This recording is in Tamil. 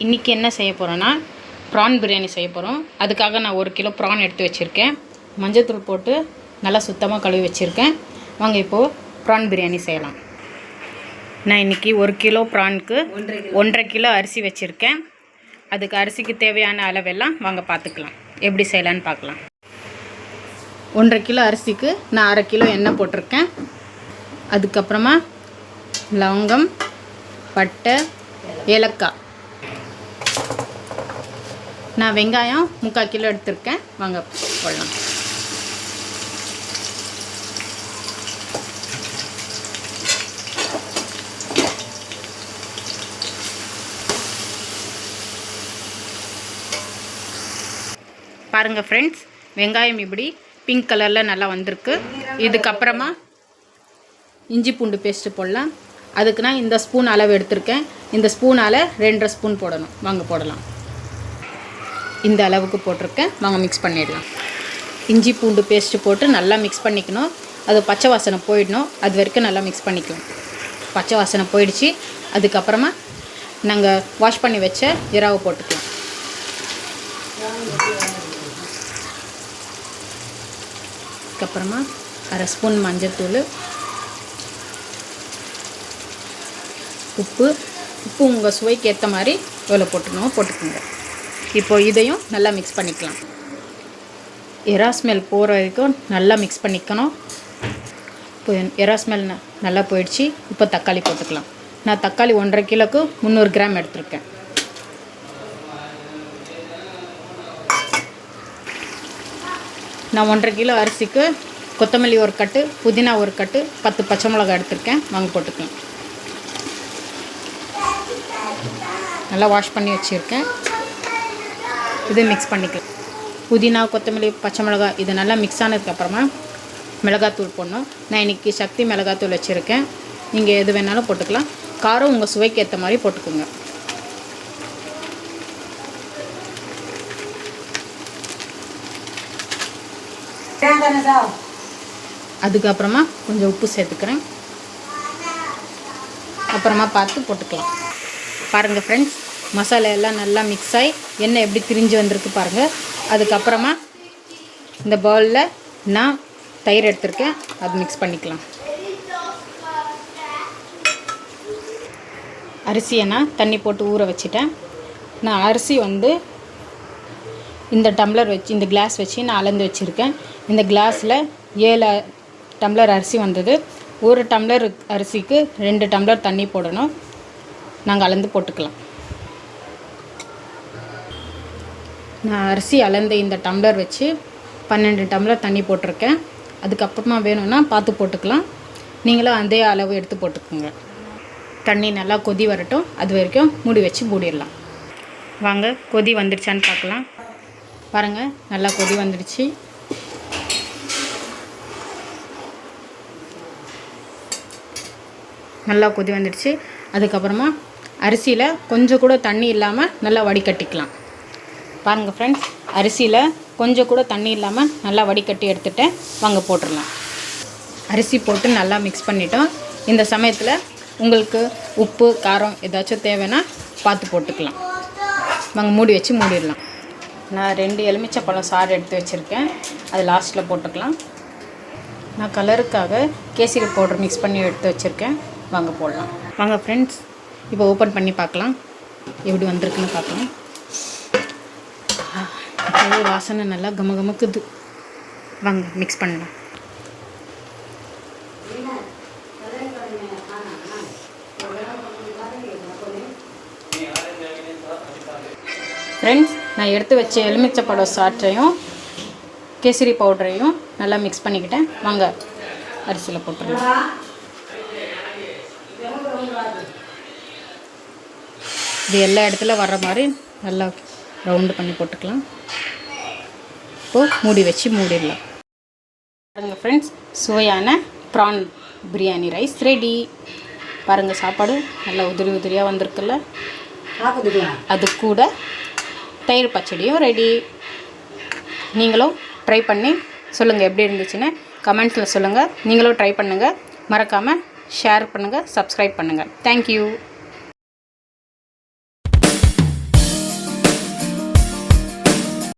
இன்றைக்கி என்ன செய்ய போகிறோன்னா ப்ரான் பிரியாணி செய்ய போகிறோம். அதுக்காக நான் 1 கிலோ ப்ரான் எடுத்து வச்சுருக்கேன். மஞ்சள்தூள் போட்டு நல்லா சுத்தமாக கழுவி வச்சுருக்கேன். வாங்க இப்போது ப்ரான் பிரியாணி செய்யலாம். நான் இன்றைக்கி 1 கிலோ ப்ரானுக்கு 1.5 கிலோ அரிசி வச்சுருக்கேன். அதுக்கு அரிசிக்கு தேவையான அளவெல்லாம் வாங்க பார்த்துக்கலாம், எப்படி செய்யலான்னு பார்க்கலாம். 1.5 கிலோ அரிசிக்கு நான் 1/2 கிலோ எண்ணெய் போட்டிருக்கேன். அதுக்கப்புறமா லவங்கம், பட்டை, ஏலக்காய். நான் வெங்காயம் 3/4 கிலோ எடுத்திருக்கேன். வாங்க போடலாம். பாருங்கள் ஃப்ரெண்ட்ஸ், வெங்காயம் இப்படி பிங்க் கலரில் நல்லா வந்திருக்கு. இதுக்கப்புறமா இஞ்சி பூண்டு பேஸ்ட்டு போடலாம். அதுக்கு நான் இந்த ஸ்பூன் அளவு எடுத்திருக்கேன். இந்த ஸ்பூனால் 2.5 ஸ்பூன் போடணும். வாங்க போடலாம். இந்த அளவுக்கு போட்டிருக்கேன். வாங்க மிக்ஸ் பண்ணிடலாம். இஞ்சி பூண்டு பேஸ்ட்டு போட்டு நல்லா மிக்ஸ் பண்ணிக்கணும். அது பச்சை வாசனை போயிடணும். அது வரைக்கும் நல்லா மிக்ஸ் பண்ணிக்கலாம். பச்சை வாசனை போயிடுச்சு. அதுக்கப்புறமா நாங்கள் வாஷ் பண்ணி வச்ச இறாவை போட்டுக்கலாம். அதுக்கப்புறமா 1/2 ஸ்பூன் மஞ்சள்தூள், உப்பு உங்கள் சுவைக்கு ஏற்ற மாதிரி எவ்வளோ போட்டுக்கோங்க. இப்போ இதையும் நல்லா மிக்ஸ் பண்ணிக்கலாம். எறா ஸ்மெல் போகிற வரைக்கும் நல்லா மிக்ஸ் பண்ணிக்கணும். இப்போ எறா ஸ்மெல் நல்லா போயிடுச்சு. இப்போ தக்காளி போட்டுக்கலாம். நான் தக்காளி 1.5 கிலோக்கு 300 கிராம் எடுத்திருக்கேன். நான் 1.5 கிலோ அரிசிக்கு கொத்தமல்லி 1 கட்டு, புதினா 1 கட்டு, 10 பச்சை மிளகாய் எடுத்திருக்கேன். வாங்க போட்டுக்கலாம். நல்லா வாஷ் பண்ணி வச்சுருக்கேன். இது மிக்ஸ் பண்ணிக்கலாம். புதினா, கொத்தமல்லி, பச்சை மிளகாய் இது நல்லா மிக்ஸ் ஆனதுக்கப்புறமா மிளகாத்தூள் போடணும். நான் இன்றைக்கி சக்தி மிளகாத்தூள் வச்சுருக்கேன். நீங்கள் எது வேணாலும் போட்டுக்கலாம். காரம் உங்கள் சுவைக்கு ஏற்ற மாதிரி போட்டுக்கோங்க. அதுக்கப்புறமா கொஞ்சம் உப்பு சேர்த்துக்கிறேன். அப்புறமா பார்த்து போட்டுக்கலாம். பாருங்கள் ஃப்ரெண்ட்ஸ், மசாலா எல்லாம் நல்லா மிக்ஸ் ஆகி எண்ணெய் எப்படி திரிஞ்சு வந்திருக்கு பாருங்கள். அதுக்கப்புறமா இந்த பவுலில் நான் தயிர் எடுத்திருக்கேன். அது மிக்ஸ் பண்ணிக்கலாம். அரிசியை நான் தண்ணி போட்டு ஊற வச்சுட்டேன். நான் அரிசி இந்த டம்ளர் வச்சு, இந்த கிளாஸ் வச்சு நான் அளந்து வச்சுருக்கேன். இந்த கிளாஸில் 7 டம்ளர் அரிசி வந்தது. 1 டம்ளர் அரிசிக்கு 2 டம்ளர் தண்ணி போடணும். நாங்கள் அளந்து போட்டுக்கலாம். நான் அரிசி அளந்த இந்த டம்ளர் வச்சு 12 டம்ளர் தண்ணி போட்டிருக்கேன். அதுக்கப்புறமா வேணும்னா பார்த்து போட்டுக்கலாம். நீங்களும் அதே அளவு எடுத்து போட்டுக்கோங்க. தண்ணி நல்லா கொதி வரட்டும். அது வரைக்கும் மூடி வச்சு மூடிடலாம். வாங்க கொதி வந்துடுச்சான்னு பார்க்கலாம். பாருங்கள், நல்லா கொதி வந்துடுச்சு. நல்லா கொதி வந்துடுச்சு. அதுக்கப்புறமா அரிசியில் கொஞ்சம் கூட தண்ணி இல்லாமல் நல்லா வடிகட்டிக்கலாம். பாருங்கள் ஃப்ரெண்ட்ஸ், அரிசியில் கொஞ்சம் கூட தண்ணி இல்லாமல் நல்லா வடிகட்டி எடுத்துகிட்டேன். வாங்க போட்டுடலாம். அரிசி போட்டு நல்லா மிக்ஸ் பண்ணிட்டோம். இந்த சமயத்தில் உங்களுக்கு உப்பு, காரம் ஏதாச்சும் தேவைன்னா பார்த்து போட்டுக்கலாம். வாங்க மூடி வச்சு மூடிடலாம். நான் 2 எலுமிச்சைப்பழம் சாறு எடுத்து வச்சுருக்கேன். அது லாஸ்ட்டில் போட்டுக்கலாம். நான் கலருக்காக கேசரி பவுடர் மிக்ஸ் பண்ணி எடுத்து வச்சுருக்கேன். வாங்க போடலாம். வாங்க ஃப்ரெண்ட்ஸ், இப்போ ஓப்பன் பண்ணி பார்க்கலாம் எப்படி வந்திருக்குன்னு பார்க்கலாம். வாசனை நல்லா கமகமக்குது. வாங்க மிக்ஸ் பண்ணலாம். ஃப்ரெண்ட்ஸ், நான் எடுத்து வச்ச எலுமிச்சைப்பழம் சாற்றையும் கேசரி பவுடரையும் நல்லா மிக்ஸ் பண்ணிக்கிட்டேன். வாங்க அரிசியில் போட்டுடலாம். இது எல்லா இடத்துல வர்ற மாதிரி நல்லா ரவுண்டு பண்ணி போட்டுக்கலாம். இப்போது மூடி வச்சு மூடிடலாம். பாருங்கள் ஃப்ரெண்ட்ஸ், சுவையான ப்ரான் பிரியாணி ரைஸ் ரெடி. பாருங்கள், சாப்பாடு நல்லா உதிரி உதிரியாக வந்திருக்குல்ல. அது கூட தயிர் பச்சடியும் ரெடி. நீங்களும் ட்ரை பண்ணி சொல்லுங்கள் எப்படி இருந்துச்சுன்னு கமெண்ட்ஸில் சொல்லுங்கள். நீங்களும் ட்ரை பண்ணுங்கள். மறக்காமல் ஷேர் பண்ணுங்கள், சப்ஸ்கிரைப் பண்ணுங்கள். தேங்க்யூ.